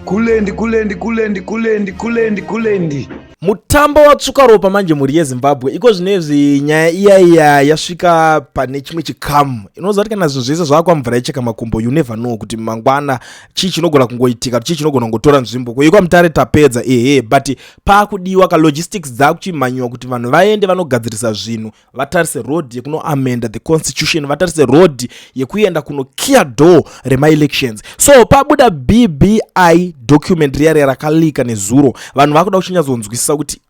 kulendi. Mutambo watsuka ropa manje muri yeZimbabwe iko zvinezvi nyaya iya yasvika pane chimwe chikamu inoziva kuti kana zvinhu zvese zvakwa mvura icheka makumbo you never know kuti mangwana chii chinogona kungoitika chii chinogona kungotora nzvimbo kuikwa mutare tapedza but pakudiwa logistics dzakuchimanyiwa kuti vanhu vaende vanogadzirisa zvinhu vatarise road yekunoamenda the constitution vatarise road yekuenda kuno clear door rema-elections. So pabuda BBI document riya rakalika nezuro vanhu vakuda kuchinyadzonzwisisa kuti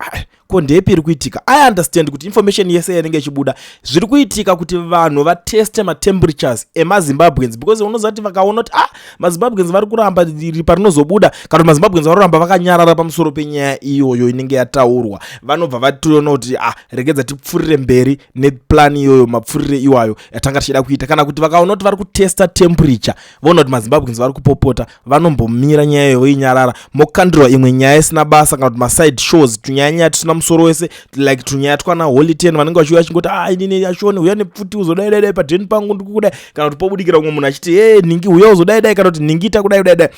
ko ndepi iri kuitika. I understand kuti information yese yanenge ichibuda zviri kuitika kuti vanhu vateste matemperatures emaZimbabweans because unoziva kuti vakaona kuti maZimbabweans vari kuramba parinozobuda kana kuti maZimbabweans vari kuramba vakanyarara pamusoro penyaya iyoyo inenge yataurwa vanobva vationa kuti regedza tipfurire mberi neplan iyoyo mapfurire iwayo yatanga tichida kuita kana kuti vakaona kuti vari kutesta temperature voona kuti maZimbabweans vari kupopota vanombomira nyaya iyoyo inyarara mokandirwa imwe nyaya isina basa kana kuti maside shows tunyanya tusina musoro wese like tunyaya twana holiday vanenge vachiuya chingoti inini yashone uya nepfuti uzodaidai padheni pangu ndikudai kana kuti pobudikira umwe munhu achiti ningi uya uzodaidai kana kuti ningi ita kudai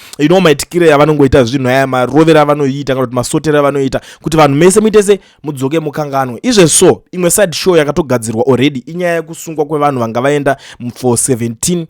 maitikire yavanongoita zvinhu aya marovera avanoita kana kuti masotera avanoita kuti vanhu mese muitese mudzoke mukanganwe izvezvo imwe side show yakatogadzirwa already inyaya yekusungwa kwevanhu vanga vaenda for 17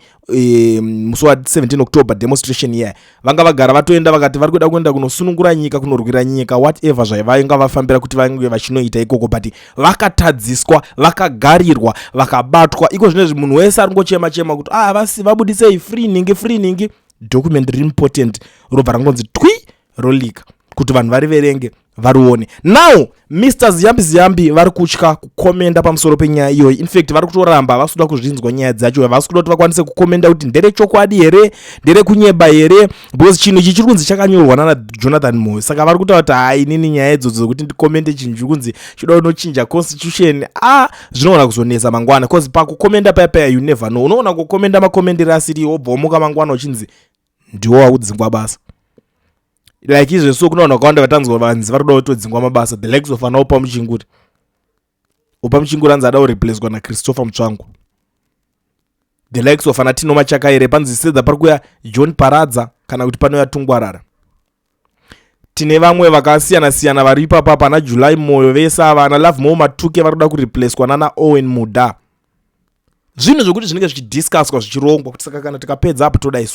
musi wa17 October demonstration year vanga vagara vatoenda vakati vari kuda kuenda kunosunungura nyika kunorwira nyika whatever zvavainga vafambira kuti vange vachinoita ikoko but vakatadziswa vakagarirwa vakabatwa iko zvinezvi munhu wese ari ngochema kuti vabudisei free ningi document riri important robva rangonzi twi rolika kuti vanhu variverenge varione. Now Mr. Ziyambi vari kutya kukomenda pamusoro penyaya iyoyi. In fact vari kutoramba vasuda kuzvinzwa nyaya dzacho vasikuda kuti vakwanise kukomenda kuti ndere chokwadi here ndere kunyeba here because chinhu ichi chiri kunzi chakanyorwa nana Jonathan Moyo saka vari kutaura kuti inini nyaya idzodzo kuti ndikomende chinhu chiri kunzi chinoda kunochinja constitution zvinoona kuzonesa mangwana because pakukomenda paya you never know unoona kukomenda makomendero asiri wobva womuka mangwana uchinzi ndiwo wakudzingwa basa like izvo so kunoona kwawanda vatanzwa vanzi vari kuda kutodzingwa mabasa the likes of upa muchinguri anzi ada kureplacewa naChristopher Mutsvangu the likes of Tino Machakaire panzi sedza pari kuya John Paradza kana kuti panouya Tungwarara tine vamwe vakasiyana vari ipapa pana July Moyo vese ava ana Love Mo Matuke vari kuda kureplacewa nana Owen Muda zvinhu zvokuti zvinenge zvichidiscusswa zvichirongwa kuti saka kana tikapedza apo todai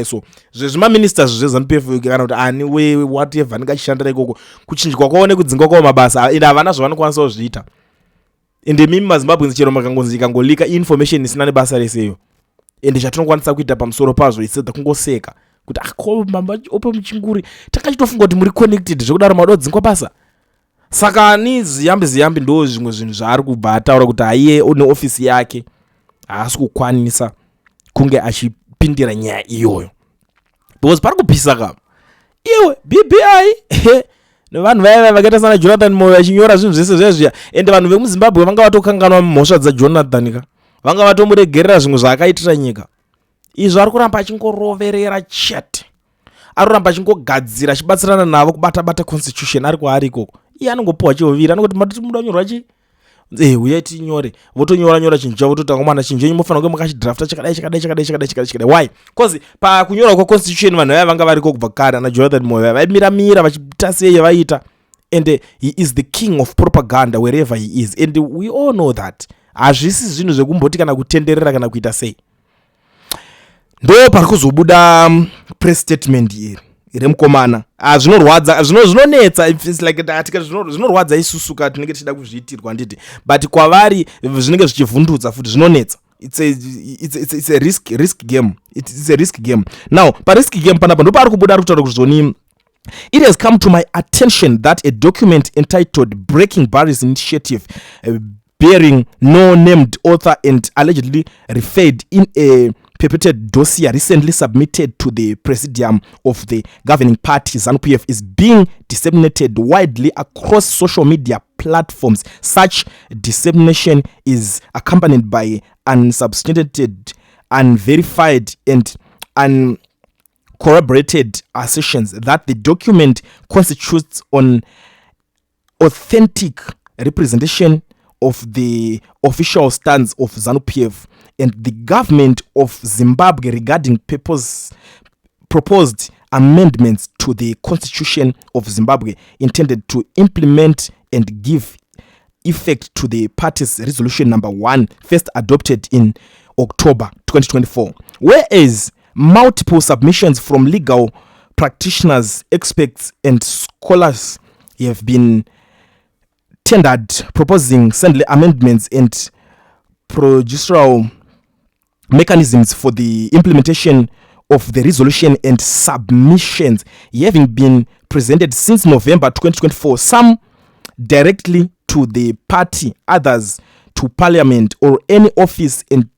so zvezvimaministers zveZANU-PF kana kuti ani we whatever anenge achishandira ikoko kuchinjwa kwawo nekudzingwa kwawo mabasa ende havana zvavanokwanisa kuzviita ende mimi maZimbabweans chero makangonzi ikangolika information isina nebasa reseyo ende chatinokwanisa kuita pamusoro pazvo isedza kungoseka kuti opa muchinguri takachitofunga kuti muri connected zvekudaro madodzingwa basa saka ni Ziyambi ndo zvimwe zvinhu zvaari kubva ataura kuti aiye neofisi yake haasi kukwanisa kunge achipindira nyaya iyoyo because pari kupisa kama iwe BBI nevanhu vaya vakaita sana Jonathan Moyo achinyora zvinhu zvese zvezviya ende vanhu vemuZimbabwe vanga vatokanganwa mhosva dzaJonathan ka vanga vatomuregerera zvimwe zvaakaitira nyika izvo ari kuramba achingoroverera chete ari kuramba achingogadzira achibatsirana navo kubata constitution ari kwaari ikoko iye anongopuwa chihovira anongoti matiti muda kunyorwa chi uya tinyore votonyora chinhu chavo vototanga mwana chinhu chenyu mofanira kunge makachidrafta chakadai why because pakunyorwa kweconstitution vanhu vaya vanga variko kubva kare ana Jonathan Moyo vaimiramira vachiita sei vaita and he is the king of propaganda wherever he is and we all know that hazvisi zvinhu zvekumboti kana kutenderera kana kuita sei ndo pari kuzobuda press statement iri remukomana zvinorwadza zvinonetsa it's like atika zvinorwadza isusuka tinenge tichida kuzviitirwa nditi but kwavari zvinenge zvichivhundutsa futi zvinonetsa it's a risk game it's a risk game. Now risk game panapa ndo pari kubuda ari kutaura kuti zvoni it has come to my attention that a document entitled Breaking Barriers Initiative bearing no named author and allegedly referred in a purported dossier recently submitted to the presidium of the governing party ZANU-PF is being disseminated widely across social media platforms. Such dissemination is accompanied by unsubstantiated, unverified and uncorroborated assertions that the document constitutes an authentic representation of the official stance of ZANU-PF and the government of Zimbabwe regarding proposed amendments to the Constitution of Zimbabwe intended to implement and give effect to the party's resolution number 1, first adopted in October 2024. Whereas multiple submissions from legal practitioners, experts, and scholars have been tendered proposing sundry amendments and procedural mechanisms for the implementation of the resolution, and submissions having been presented since November 2024, some directly to the party, others to parliament or any office, and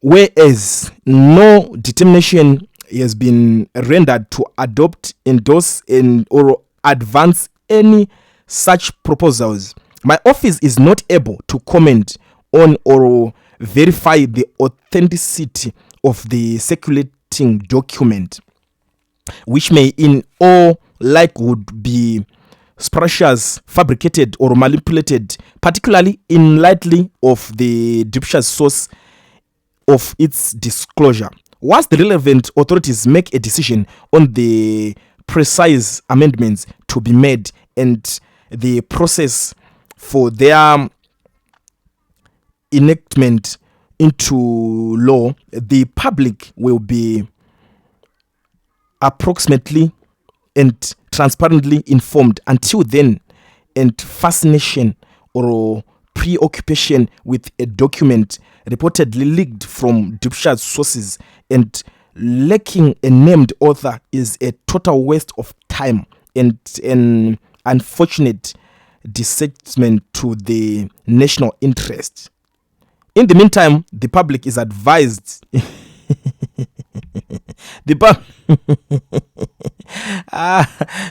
whereas no determination has been rendered to adopt, endorse, and or advance any such proposals. My office is not able to comment on or verify the authenticity of the circulating document, which may in all likelihood be spurious, fabricated, or manipulated, particularly in light of the dubious source of its disclosure. Once the relevant authorities make a decision on the precise amendments to be made and the process for their enactment into law, the public will be approximately and transparently informed. Until then, and fascination or preoccupation with a document reportedly leaked from dubious sources and lacking a named author is a total waste of time and an unfortunate disservice to the national interest. In the meantime, the public is advised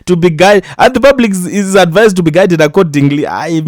to be guided, and the public is advised to be guided accordingly. Anyway,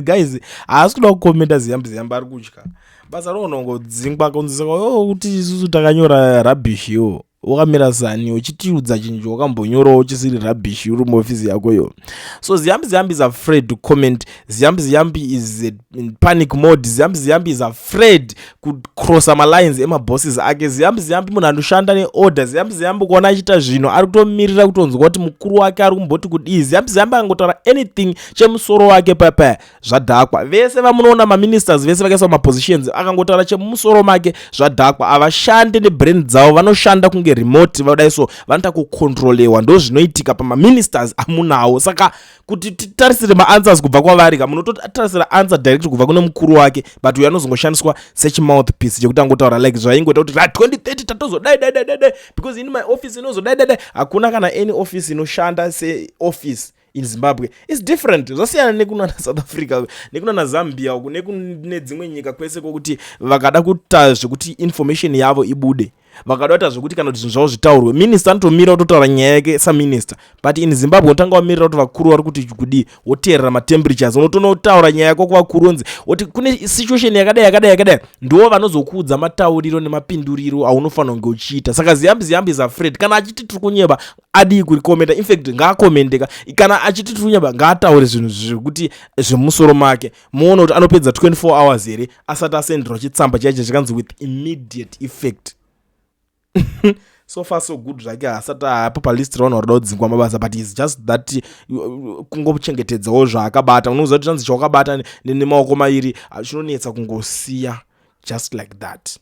guys, ask no comment Ziyambi ari kutya. Basa ronongo dzingwa konzesa kuti isusu takanyora rubbish yo. Wakamira zani uchitiudza chinhu wakambonyorawo chisiri rubbish uri muofisi yakoyo. So Ziyambi is afraid to comment. Ziyambi is in panic mode. Ziyambi is afraid to cross ama lines ema bosses ake. Ziyambi munhu anoshanda neorder. Ziyambi kuona achita zvinhu ari kutomirira kutonzwa kuti mukuru wake ari kumboti kudii. Ziyambi angotaura anything chemusoro wake papa zvadhakwa. Vese vamunoona maministers vese vakaiswa mapositions akangotaura chemusoro make zvadhakwa. Avashande nebrain dzavo, vanoshanda kunge remote, vadaiso vanoita kucontrolewa. Ndo zvinoitika pamaministers amunawo. Saka kuti titarisire maanswers kubva kwavari, munototarisira answer direct kubva kune mukuru wake, but uyo anozongoshandiswa search mouthpiece chekuti angotaura like zvaingoita kuti 2030 tatozodai because in my office inozodai. Hakuna kana any office inoshanda se office in Zimbabwe. It's different. Zvasiyana nekuna na South Africa, nekuna na Zambia, nekune dzimwe nyika kwese kokuti vakada kuita zvekuti information yavo ibude. Vakada kuita zvekuti kana kuti zvinhu zvavo zvitaurwe, minister anotomira kutotaura nyaya yake saminister. But in Zimbabwe unotanga wamirira kuti vakuru vari kuti kudi woteerera matemperatures, unotonotaura nyaya yako kuvakuru onzi kuti kune situation yakadai ndiwo vanozokuudza matauriro nemapinduriro aunofanira kunge uchiita. Saka Ziyambi is afraid. Kana achiti tiri kunyeba adii kurikomenda, in fact ngaakomendeka. Kana achiti tiri kunyeba ngaataure zvinhu zvekuti zvemusoro make. Muone kuti anopedza 24 hours here asati asenderwa chitsamba chaicho chikanzi with immediate effect. So far so good zvake asati apo palist rauno roda kudzingwa mabasa, but it's just that kungochengetedzawo zvaakabata. Unoziva kuti chanzi chawakabata nemaoko mairi chinonetsa kungosiya just like that.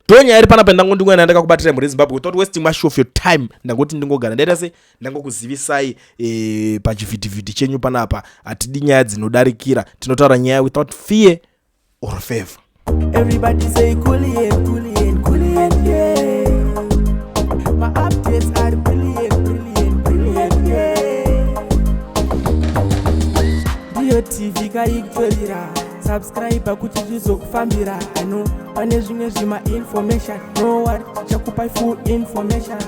Ndonyaya iri panapa ndangondingwana ndakakubatira muri Zimbabwe without wasting much of your time. Ndangoti ndingogara ndaita se ndangokuzivisai pachivhidhivhidhi chenyu panapa. Hatidi nyaya dzinodarikira, tinotaura nyaya without fear or favor. Everybody say coolien, yeah. My updates are brilliant, yeah. Dio TV kaiktorira, subscribe kuti zvizokufambira. Ano pane zvimwe zvima information, no worry, chakupai full information.